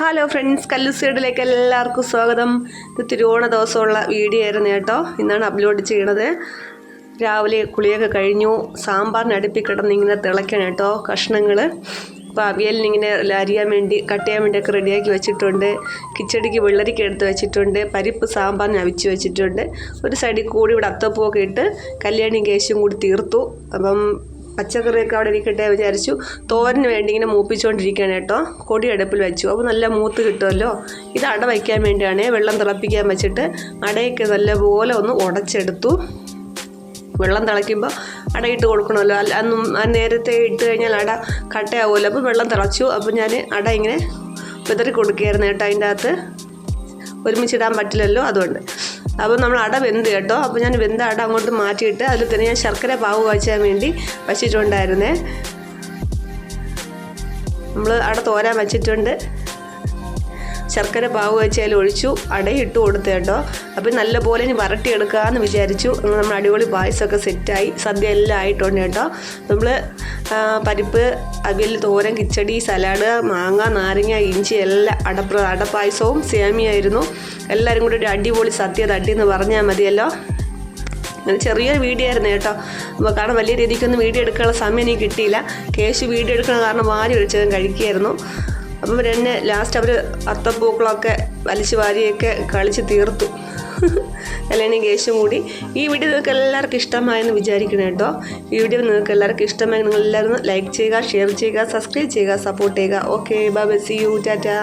Hello friends, കല്ലുസൈഡിലേക്ക് എല്ലാവർക്കും സ്വാഗതം. ഇത് തിരുവോണ ദിവസമുള്ള വീഡിയോ ആയിരുന്നു കേട്ടോ. ഇന്നാണ് അപ്ലോഡ് ചെയ്യണത്. രാവിലെ കുളിയൊക്കെ കഴിഞ്ഞു. സാമ്പാറിന് അടുപ്പിൽ കിടന്ന് ഇങ്ങനെ തിളയ്ക്കണം കേട്ടോ കഷ്ണങ്ങൾ. അപ്പോൾ അവിയലിനിങ്ങനെ അരിയാൻ വേണ്ടി കട്ട് ചെയ്യാൻ വേണ്ടിയൊക്കെ റെഡിയാക്കി വെച്ചിട്ടുണ്ട്. കിച്ചടിക്ക് വെള്ളരിക്ക എടുത്ത് വെച്ചിട്ടുണ്ട്. പരിപ്പ് സാമ്പാറിന് അവിച്ച് വെച്ചിട്ടുണ്ട്. ഒരു സൈഡിൽ കൂടി ഇവിടെ അത്തപ്പൂവൊക്കെ ഇട്ട് കല്യാണിയും കേശും കൂടി തീർത്തു. അപ്പം പച്ചക്കറിയൊക്കെ അവിടെ ഇരിക്കട്ടെ വിചാരിച്ചു. തോരന് വേണ്ടി ഇങ്ങനെ മൂപ്പിച്ചുകൊണ്ടിരിക്കുകയാണ് കേട്ടോ. കൊടി അടുപ്പിൽ വെച്ചു. അപ്പോൾ നല്ല മൂത്ത് കിട്ടുമല്ലോ. ഇത് അട വയ്ക്കാൻ വേണ്ടിയാണ്. വെള്ളം തിളപ്പിക്കാൻ വെച്ചിട്ട് അടയൊക്കെ നല്ലപോലെ ഒന്ന് ഉടച്ചെടുത്തു. വെള്ളം തിളയ്ക്കുമ്പോൾ അടയിട്ട് കൊടുക്കണമല്ലോ. അന്നും നേരത്തെ ഇട്ട് കഴിഞ്ഞാൽ അട കട്ടയാവുമല്ലോ. അപ്പോൾ വെള്ളം തിളച്ചു. അപ്പോൾ ഞാൻ അട ഇങ്ങനെ വിതറി കൊടുക്കുകയായിരുന്നു കേട്ടോ. അതിൻ്റെ അകത്ത് ഒരുമിച്ചിടാൻ പറ്റില്ലല്ലോ, അതുകൊണ്ട്. അപ്പോൾ നമ്മൾ അട വെന്ത് കേട്ടോ. അപ്പോൾ ഞാൻ വെന്ത അട അങ്ങോട്ട് മാറ്റിയിട്ട് അതിൽ തന്നെ ഞാൻ ശർക്കര പാവ് കാച്ചാൻ വേണ്ടി വച്ചിട്ടുണ്ടായിരുന്നേ. നമ്മൾ അട തോരാൻ വച്ചിട്ടുണ്ട്. ശർക്കര പാവ് വെച്ചതിൽ ഒഴിച്ചു അടയും ഇട്ട് കൊടുത്തു കേട്ടോ. അപ്പം നല്ലപോലെ ഇനി വരട്ടിയെടുക്കാമെന്ന് വിചാരിച്ചു. നമ്മൾ അടിപൊളി പായസമൊക്കെ സെറ്റായി. സദ്യ എല്ലാം ആയിട്ടുണ്ട് കേട്ടോ. നമ്മൾ പരിപ്പ്, അവിയൽ, തോരൻ, കിച്ചടി, സലാഡ്, മാങ്ങ, നാരങ്ങ, ഇഞ്ചി എല്ലാം അടപ്പായസവും സേമിയായിരുന്നു. എല്ലാവരും കൂടി ഒരു അടിപൊളി സദ്യ തട്ടിയെന്ന് പറഞ്ഞാൽ മതിയല്ലോ. അങ്ങനെ ചെറിയൊരു വീഡിയോ ആയിരുന്നു കേട്ടോ. അപ്പോൾ കാരണം വലിയ രീതിക്കൊന്നും വീഡിയോ എടുക്കാനുള്ള സമയം എനിക്ക് കിട്ടിയില്ല. കേശു വീഡിയോ എടുക്കുന്ന കാരണം വാരി ഒഴിച്ചതും കഴിക്കുമായിരുന്നു. അപ്പം എന്നെ ലാസ്റ്റ് അവർ അത്തപ്പൂക്കളൊക്കെ വലിച്ചു വാരിയൊക്കെ കളിച്ച് തീർത്തു. അല്ലെങ്കിൽ കേശും കൂടി. ഈ വീഡിയോ നിങ്ങൾക്ക് എല്ലാവർക്കും ഇഷ്ടമായെന്ന് വിചാരിക്കണം കേട്ടോ. ഈ വീഡിയോ നിങ്ങൾക്ക് എല്ലാവർക്കും ഇഷ്ടമായി നിങ്ങൾ എല്ലാവരും ലൈക്ക് ചെയ്യുക, ഷെയർ ചെയ്യുക, സബ്സ്ക്രൈബ് ചെയ്യുക, സപ്പോർട്ട് ചെയ്യുക. Okay, bye bye, see you, Tata.